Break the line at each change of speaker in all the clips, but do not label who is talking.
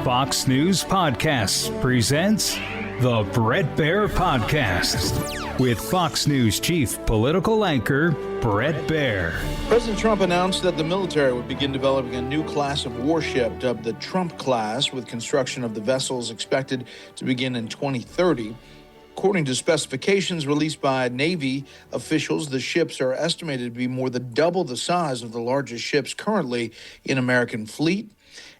Fox News Podcasts presents the Bret Baier Podcast with Fox News chief political anchor Bret Baier.
President Trump announced that the military would begin developing a new class of warship dubbed the Trump class, with construction of the vessels expected to begin in 2030. According to specifications released by Navy officials, the ships are estimated to be more than double the size of the largest ships currently in American fleet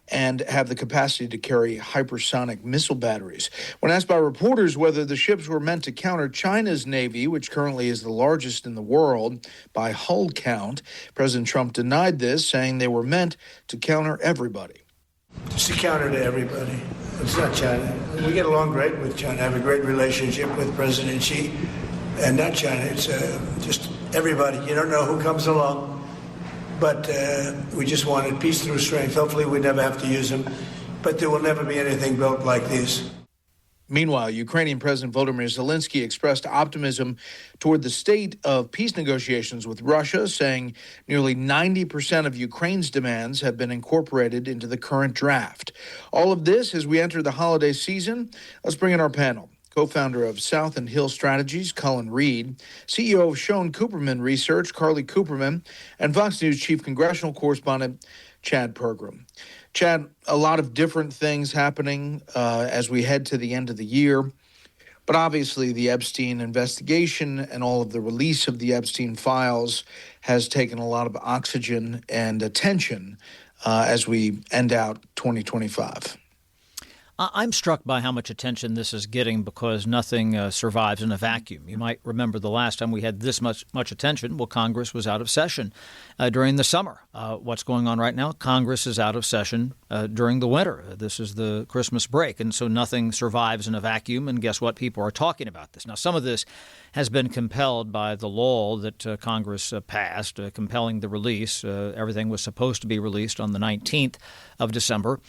and have the capacity to carry hypersonic missile batteries. When asked by reporters whether the ships were meant to counter China's Navy, which currently is the largest in the world by hull count, President Trump denied this, saying they were meant to counter everybody.
Just a counter to everybody. It's not China. We get along great with China. I have a great relationship with President Xi, and not China. It's just everybody. You don't know who comes along, but we just wanted peace through strength. Hopefully we never have to use them, but there will never be anything built like these.
Meanwhile, Ukrainian President Volodymyr Zelensky expressed optimism toward the state of peace negotiations with Russia, saying nearly 90% of Ukraine's demands have been incorporated into the current draft. All of this as we enter the holiday season. Let's bring in our panel. Co-founder of South and Hill Strategies, Colin Reed, CEO of Schoen Cooperman Research, Carly Cooperman, and Fox News Chief Congressional Correspondent, Chad Pergram. Chad, a lot of different things happening as we head to the end of the year, but obviously the Epstein investigation and all of the release of the Epstein files has taken a lot of oxygen and attention as we end out 2025.
I'm struck by how much attention this is getting because nothing survives in a vacuum. You might remember the last time we had this much attention. Well, Congress was out of session during the summer. What's going on right now? Congress is out of session during the winter. This is the Christmas break. And so nothing survives in a vacuum. And guess what? People are talking about this. Now, some of this has been compelled by the law that Congress passed, compelling the release. Everything was supposed to be released on the 19th of December.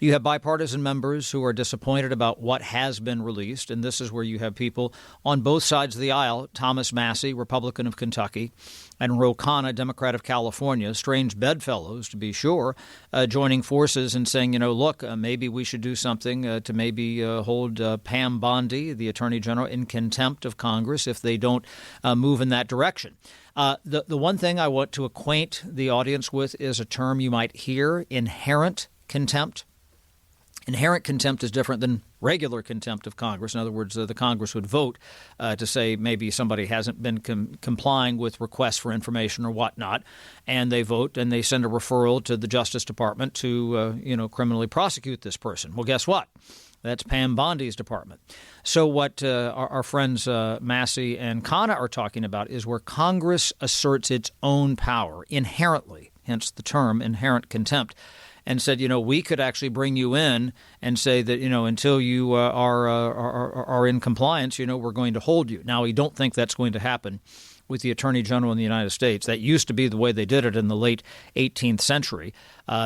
You have bipartisan members who are disappointed about what has been released, and this is where you have people on both sides of the aisle, Thomas Massie, Republican of Kentucky, and Ro Khanna, Democrat of California, strange bedfellows to be sure, joining forces and saying, look, maybe we should do something to maybe hold Pam Bondi, the Attorney General, in contempt of Congress if they don't move in that direction. The one thing I want to acquaint the audience with is a term you might hear, inherent contempt. Inherent contempt is different than regular contempt of Congress. In other words, the Congress would vote to say maybe somebody hasn't been complying with requests for information or whatnot, and they vote and they send a referral to the Justice Department to, criminally prosecute this person. Well, guess what? That's Pam Bondi's department. So what our friends Massie and Khanna are talking about is where Congress asserts its own power inherently, hence the term inherent contempt, and said, we could actually bring you in and say that, until you are in compliance, we're going to hold you. Now, we don't think that's going to happen with the Attorney General in the United States. That used to be the way they did it in the late 18th century.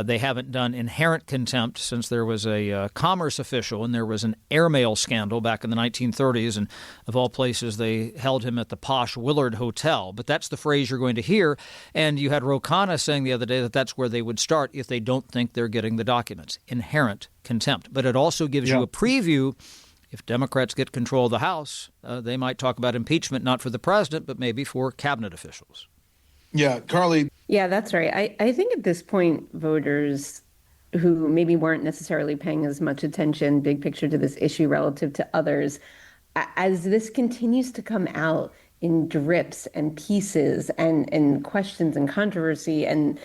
They haven't done inherent contempt since there was a commerce official and there was an airmail scandal back in the 1930s. And of all places, they held him at the posh Willard Hotel. But that's the phrase you're going to hear. And you had Ro Khanna saying the other day that that's where they would start if they don't think they're getting the documents. Inherent contempt. But it also gives you a preview. If Democrats get control of the House, they might talk about impeachment, not for the president, but maybe for cabinet officials.
Yeah, Carly.
Yeah, that's right. I think at this point, voters who maybe weren't necessarily paying as much attention, big picture, to this issue relative to others, as this continues to come out in drips and pieces and questions and controversy and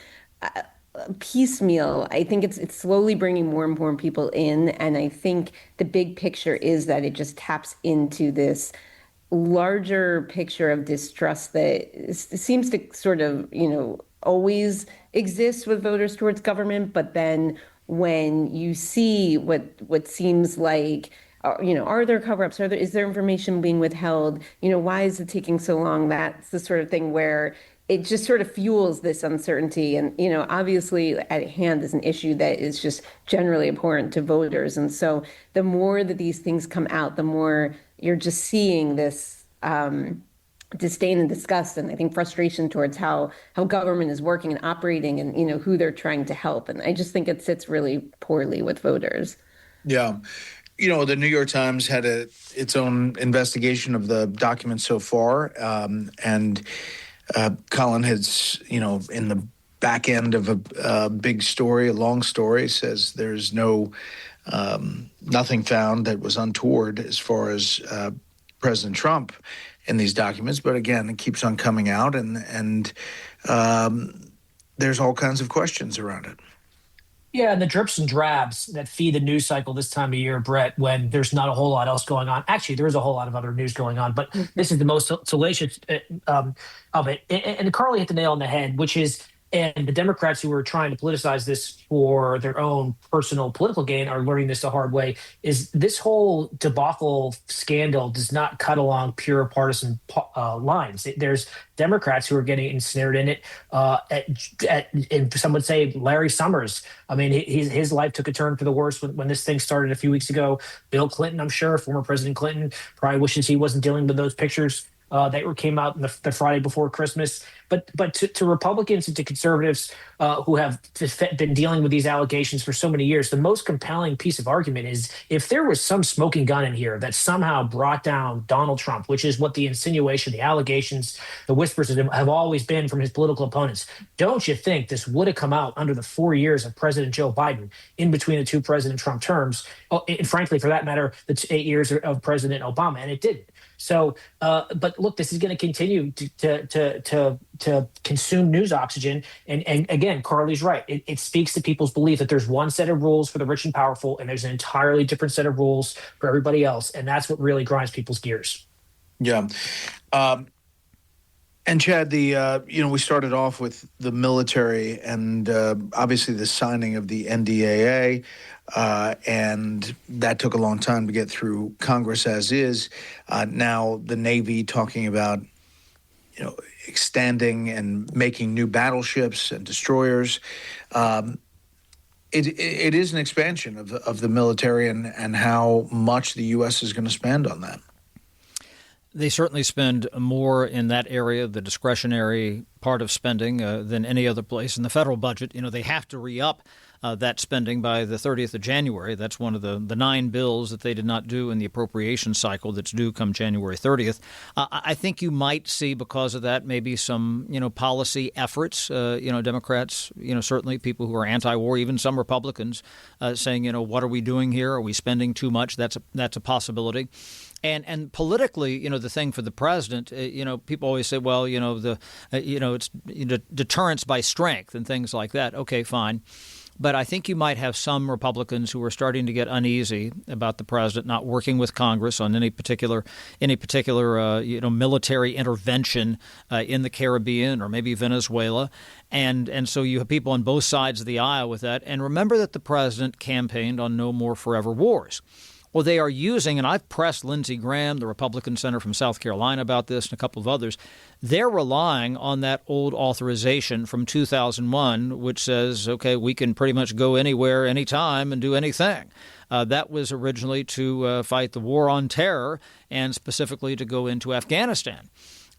piecemeal, I think it's slowly bringing more and more people in. And I think the big picture is that it just taps into this larger picture of distrust that seems to sort of, always exist with voters towards government. But then when you see what seems like, are there cover-ups? Is there information being withheld? Why is it taking so long? That's the sort of thing where it just sort of fuels this uncertainty. And, obviously at hand is an issue that is just generally abhorrent to voters. And so the more that these things come out, the more you're just seeing this disdain and disgust, and I think frustration towards how government is working and operating and, who they're trying to help. And I just think it sits really poorly with voters.
Yeah. The New York Times had its own investigation of the documents so far. And Colin has, in the back end of a big story, a long story, says there's nothing found that was untoward as far as President Trump in these documents. But again, it keeps on coming out, and there's all kinds of questions around it.
Yeah, and the drips and drabs that feed the news cycle this time of year, Brett, when there's not a whole lot else going on. Actually, there is a whole lot of other news going on, but this is the most salacious of it. And Carly hit the nail on the head, which is, and the Democrats who are trying to politicize this for their own personal political gain are learning this the hard way, is this whole debacle scandal does not cut along pure partisan lines. There's Democrats who are getting ensnared in it. And some would say Larry Summers. I mean, his life took a turn for the worse when this thing started a few weeks ago. Bill Clinton, I'm sure, former President Clinton, probably wishes he wasn't dealing with those pictures that came out the Friday before Christmas. But to Republicans and to conservatives who have been dealing with these allegations for so many years, the most compelling piece of argument is if there was some smoking gun in here that somehow brought down Donald Trump, which is what the insinuation, the allegations, the whispers have always been from his political opponents. Don't you think this would have come out under the 4 years of President Joe Biden in between the two President Trump terms? And frankly, for that matter, the 8 years of President Obama, and it didn't. So, but look, this is going to continue to consume news oxygen. And again, Carly's right. It speaks to people's belief that there's one set of rules for the rich and powerful, and there's an entirely different set of rules for everybody else. And that's what really grinds people's gears. Yeah.
And Chad, we started off with the military and obviously the signing of the NDAA, and that took a long time to get through Congress as is. Now the Navy talking about, extending and making new battleships and destroyers. It is an expansion of the military and how much the U.S. is going to spend on that.
They certainly spend more in that area, the discretionary part of spending, than any other place in the federal budget. They have to re-up that spending by the 30th of January. That's one of the 9 bills that they did not do in the appropriation cycle that's due come January 30th. I think you might see because of that maybe some, policy efforts, Democrats, certainly people who are anti-war, even some Republicans saying, what are we doing here? Are we spending too much? That's a possibility. And politically, the thing for the president, people always say, well, it's deterrence by strength and things like that. Okay, fine. But I think you might have some Republicans who are starting to get uneasy about the president not working with Congress on any particular military intervention in the Caribbean or maybe Venezuela. And so you have people on both sides of the aisle with that. And remember that the president campaigned on no more forever wars. Well, they are using, and I've pressed Lindsey Graham, the Republican senator from South Carolina, about this and a couple of others. They're relying on that old authorization from 2001, which says, okay, we can pretty much go anywhere, anytime, and do anything. That was originally to fight the war on terror and specifically to go into Afghanistan.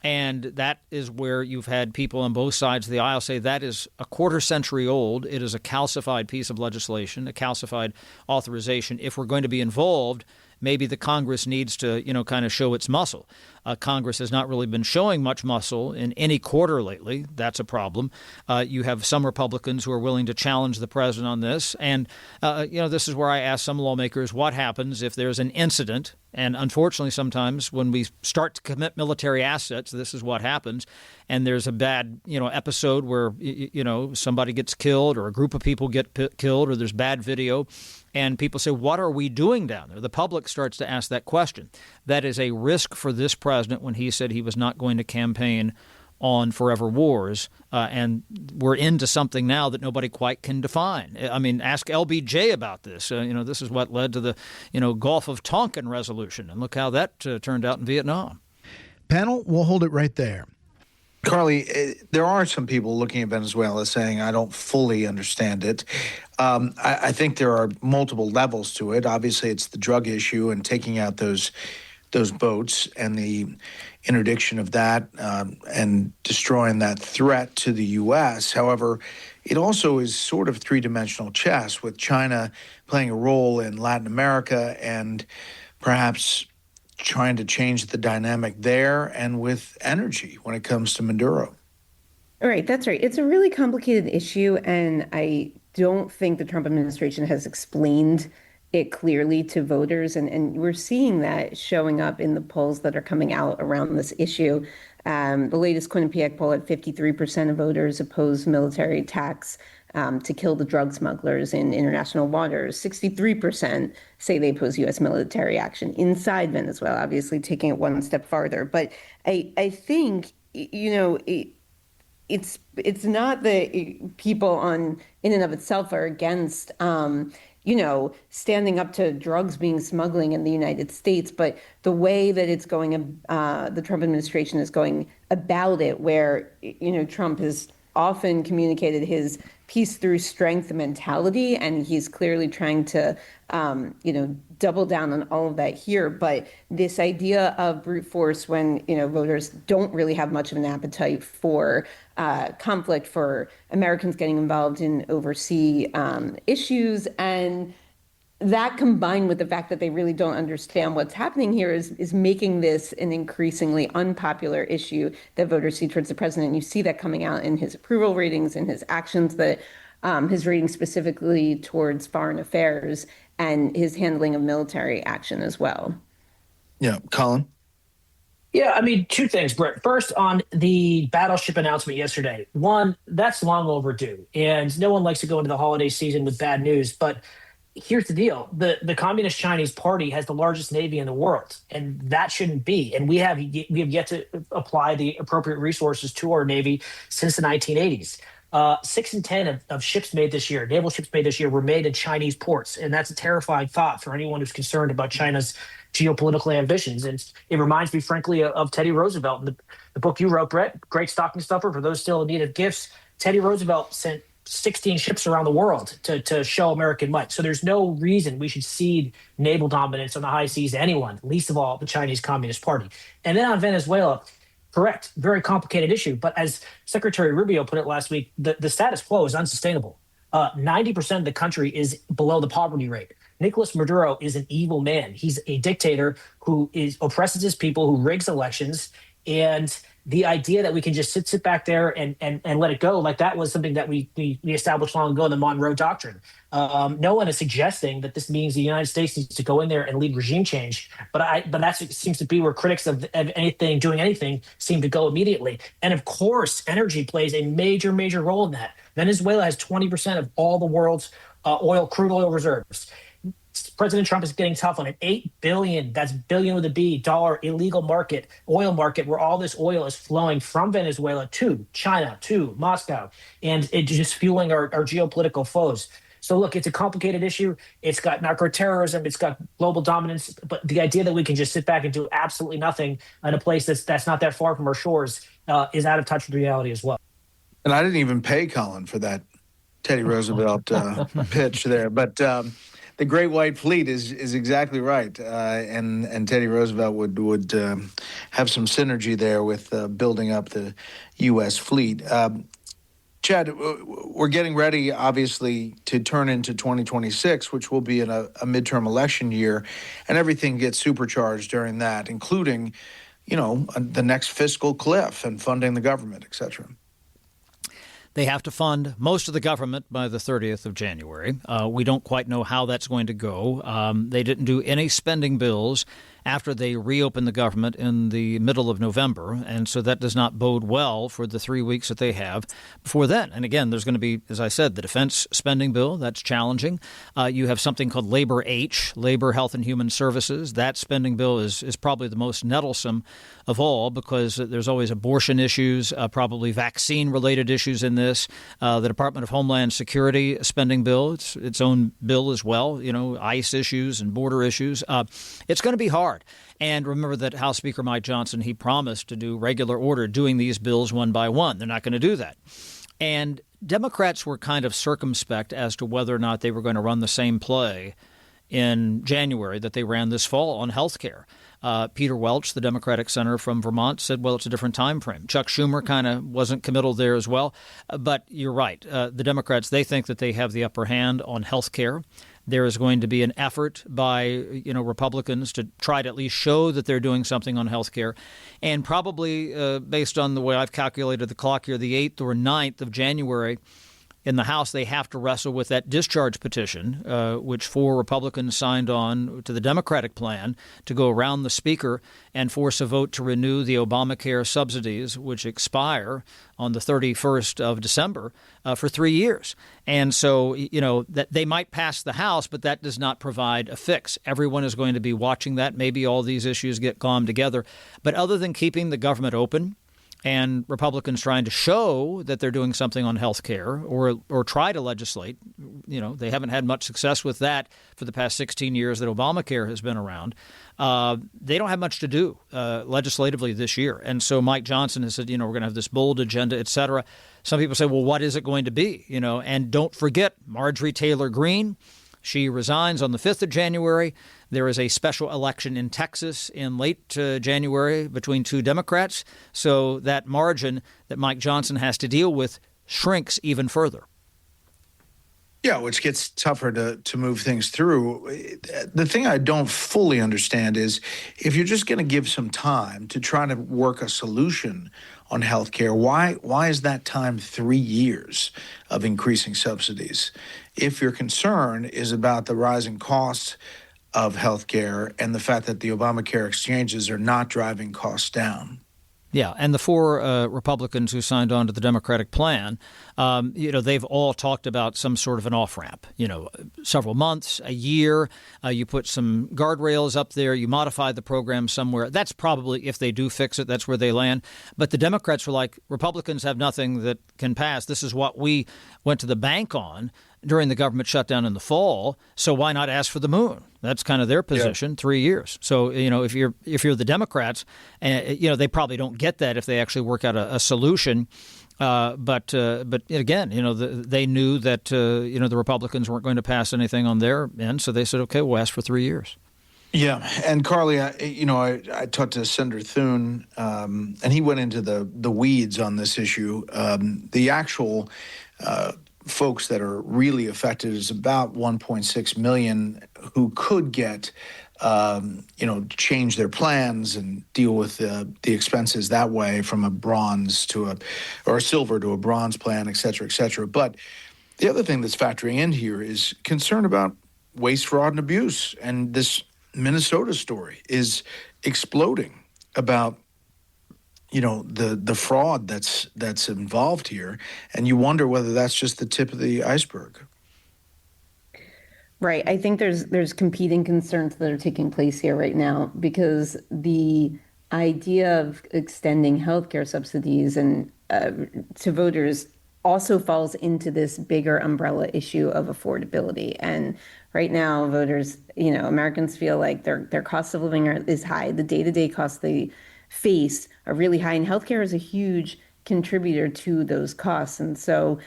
And that is where you've had people on both sides of the aisle say that is a quarter century old. It is a calcified piece of legislation, a calcified authorization. If we're going to be involved, maybe the Congress needs to, kind of show its muscle. Congress has not really been showing much muscle in any quarter lately. That's a problem. You have some Republicans who are willing to challenge the president on this. And, this is where I ask some lawmakers, what happens if there's an incident? And unfortunately, sometimes when we start to commit military assets, this is what happens. And there's a bad, episode where, somebody gets killed or a group of people get killed or there's bad video. And people say, what are we doing down there? The public starts to ask that question. That is a risk for this president when he said he was not going to campaign on forever wars. And we're into something now that nobody quite can define. I mean, ask LBJ about this. This is what led to the, Gulf of Tonkin resolution. And look how that turned out in Vietnam.
Panel, we'll hold it right there.
Carly, there are some people looking at Venezuela saying, I don't fully understand it. I think there are multiple levels to it. Obviously, it's the drug issue and taking out those those boats and the interdiction of that and destroying that threat to the U.S. However, it also is sort of three-dimensional chess, with China playing a role in Latin America and perhaps trying to change the dynamic there, and with energy when it comes to Maduro.
All right, that's right. It's a really complicated issue, and I don't think the Trump administration has explained it clearly to voters. And we're seeing that showing up in the polls that are coming out around this issue. The latest Quinnipiac poll at 53% of voters oppose military attacks to kill the drug smugglers in international waters. 63% say they oppose U.S. military action inside Venezuela, obviously taking it one step farther. But I think, it's not that people in and of itself are against, standing up to drugs being smuggling in the United States, but the way that it's going, the Trump administration is going about it, where, Trump has often communicated his peace through strength mentality, and he's clearly trying to, double down on all of that here. But this idea of brute force when, voters don't really have much of an appetite for conflict, for Americans getting involved in overseas issues, and that combined with the fact that they really don't understand what's happening here is making this an increasingly unpopular issue that voters see towards the president. You see that coming out in his approval ratings and his actions, that his ratings specifically towards foreign affairs and his handling of military action as well.
Yeah, Colin?
Yeah, I mean, two things, Brett. First, on the battleship announcement yesterday. One, that's long overdue, and no one likes to go into the holiday season with bad news, but here's the deal. The Communist Chinese Party has the largest navy in the world, and that shouldn't be. And we have yet to apply the appropriate resources to our navy since the 1980s. 6 in 10 of ships made this year, naval ships made this year, were made in Chinese ports. And that's a terrifying thought for anyone who's concerned about China's geopolitical ambitions. And it reminds me, frankly, of Teddy Roosevelt. In the book you wrote, Brett, great stocking stuffer for those still in need of gifts. Teddy Roosevelt sent 16 ships around the world to show American might. So there's no reason we should cede naval dominance on the high seas to anyone, least of all the Chinese Communist Party. And then on Venezuela, correct, very complicated issue. But as Secretary Rubio put it last week, the status quo is unsustainable. 90% of the country is below the poverty rate. Nicolas Maduro is an evil man. He's a dictator who oppresses his people, who rigs elections. And the idea that we can just sit back there and let it go, like that was something that we established long ago in the Monroe Doctrine. No one is suggesting that this means the United States needs to go in there and lead regime change, but that seems to be where critics of anything doing anything seem to go immediately. And of course, energy plays a major role in that. Venezuela has 20% of all the world's crude oil reserves. President Trump is getting tough on an $8 billion, that's billion with a B, dollar illegal oil market, where all this oil is flowing from Venezuela to China, to Moscow, and it's just fueling our geopolitical foes. So look, it's a complicated issue. It's got narco-terrorism, it's got global dominance, but the idea that we can just sit back and do absolutely nothing in a place that's not that far from our shores is out of touch with reality as well.
And I didn't even pay Colin for that Teddy Roosevelt pitch there, but the Great White Fleet is exactly right, and Teddy Roosevelt would have some synergy there with building up the U.S. fleet. Chad, we're getting ready, obviously, to turn into 2026, which will be a midterm election year, and everything gets supercharged during that, including, the next fiscal cliff and funding the government, et cetera.
They have to fund most of the government by the 30th of January. We don't quite know how that's going to go. They didn't do any spending bills after they reopened the government in the middle of November, and so that does not bode well for the 3 weeks that they have before then. And again, there's going to be, as I said, the defense spending bill. That's challenging. You have something called Labor H, Labor, Health, and Human Services. That spending bill is probably the most nettlesome of all, because there's always abortion issues, probably vaccine-related issues in this. The Department of Homeland Security spending bill, its own bill as well, ICE issues and border issues. It's going to be hard. And remember that House Speaker Mike Johnson, he promised to do regular order doing these bills one by one. They're not going to do that. And Democrats were kind of circumspect as to whether or not they were going to run the same play in January that they ran this fall on health care. Peter Welch, the Democratic senator from Vermont, said, well, it's a different time frame. Chuck Schumer kind of wasn't committal there as well. But you're right. The Democrats, they think that they have the upper hand on health care. There is going to be an effort by Republicans to try to at least show that they're doing something on health care. And probably based on the way I've calculated the clock here, the 8th or 9th of January, in the House, they have to wrestle with that discharge petition, which 4 Republicans signed on to the Democratic plan to go around the Speaker and force a vote to renew the Obamacare subsidies, which expire on the 31st of December for 3 years. And so, that they might pass the House, but that does not provide a fix. Everyone is going to be watching that. Maybe all these issues get glommed together. But other than keeping the government open, and Republicans trying to show that they're doing something on health care or try to legislate, they haven't had much success with that for the past 16 years that Obamacare has been around. They don't have much to do legislatively this year. And so Mike Johnson has said, we're going to have this bold agenda, et cetera. Some people say, well, what is it going to be? And don't forget Marjorie Taylor Greene. She resigns on the 5th of January. There is a special election in Texas in late January between 2 Democrats. So that margin that Mike Johnson has to deal with shrinks even further.
Yeah, which gets tougher to move things through. The thing I don't fully understand is if you're just going to give some time to try to work a solution on health care, why is that time 3 years of increasing subsidies? If your concern is about the rising costs of health care and the fact that the Obamacare exchanges are not driving costs down.
Yeah, and the 4 Republicans who signed on to the Democratic plan, they've all talked about some sort of an off-ramp, several months, a year. You put some guardrails up there. You modify the program somewhere. That's probably, if they do fix it, that's where they land. But the Democrats were like, Republicans have nothing that can pass. This is what we went to the bank on during the government shutdown in the fall, so why not ask for the moon? That's kind of their position, 3 years. So, if you're the Democrats, they probably don't get that if they actually work out a solution. But again, they knew that, the Republicans weren't going to pass anything on their end, so they said, okay, we'll ask for 3 years.
Yeah, and Carly, I talked to Senator Thune, and he went into the weeds on this issue. The actual folks that are really affected is about 1.6 million who could get, change their plans and deal with the expenses that way from a bronze or a silver to a bronze plan, et cetera, et cetera. But the other thing that's factoring in here is concern about waste, fraud, and abuse. And this Minnesota story is exploding about the fraud that's involved here, and you wonder whether that's just the tip of the iceberg.
Right. I think there's competing concerns that are taking place here right now, because the idea of extending healthcare subsidies and to voters also falls into this bigger umbrella issue of affordability. And right now, voters, Americans feel like their cost of living is high. The day-to-day costs they face are really high, and healthcare is a huge contributor to those costs. And so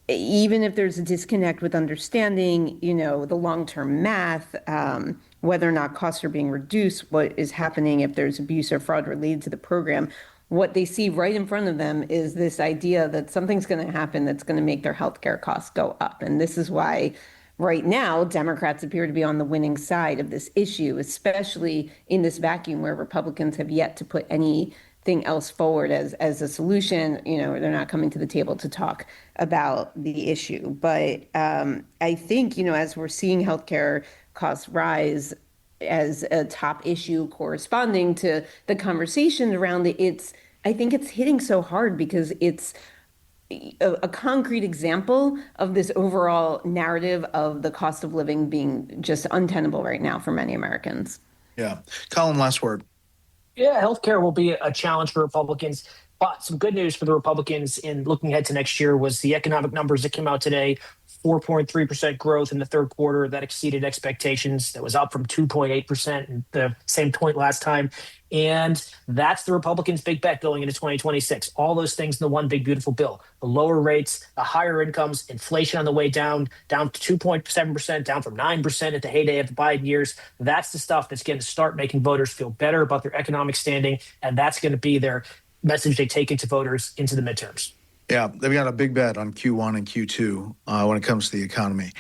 even if there's a disconnect with understanding, the long-term math, whether or not costs are being reduced, what is happening if there's abuse or fraud related to the program, what they see right in front of them is this idea that something's going to happen that's going to make their healthcare costs go up. And this is why right now, Democrats appear to be on the winning side of this issue, especially in this vacuum where Republicans have yet to put anything else forward as a solution. They're not coming to the table to talk about the issue. But I think, as we're seeing healthcare costs rise as a top issue corresponding to the conversation around it, I think it's hitting so hard because it's a concrete example of this overall narrative of the cost of living being just untenable right now for many Americans.
Yeah. Colin, last word.
Yeah, healthcare will be a challenge for Republicans. But some good news for the Republicans in looking ahead to next year was the economic numbers that came out today. 4.3% growth in the third quarter. That exceeded expectations. That was up from 2.8% in the same point last time. And that's the Republicans' big bet going into 2026. All those things in the one big beautiful bill. The lower rates, the higher incomes, inflation on the way down to 2.7%, down from 9% at the heyday of the Biden years. That's the stuff that's going to start making voters feel better about their economic standing. And that's going to be their message they take into voters into the midterms.
Yeah, they've got a big bet on Q1 and Q2 when it comes to the economy.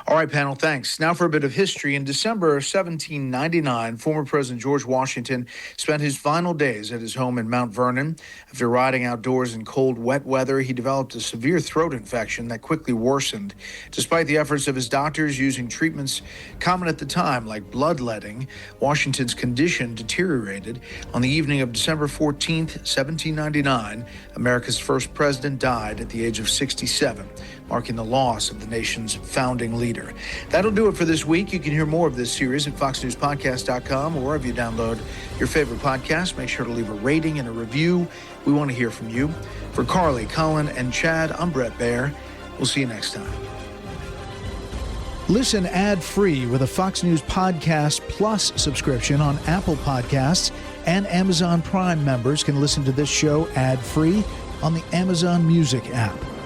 All right, panel, thanks. Now for a bit of history. In December 1799, former President George Washington spent his final days at his home in Mount Vernon. After riding outdoors in cold, wet weather, he developed a severe throat infection that quickly worsened. Despite the efforts of his doctors using treatments common at the time, like bloodletting, Washington's condition deteriorated. On the evening of December 14th, 1799, America's first president died at the age of 67, marking the loss of the nation's founding leader. That'll do it for this week. You can hear more of this series at foxnewspodcast.com or wherever you download your favorite podcast. Make sure to leave a rating and a review. We want to hear from you. For Carly, Colin, and Chad, I'm Brett Baer. We'll see you next time.
Listen ad-free with a Fox News Podcast Plus subscription on Apple Podcasts, and Amazon Prime members can listen to this show ad-free on the Amazon Music app.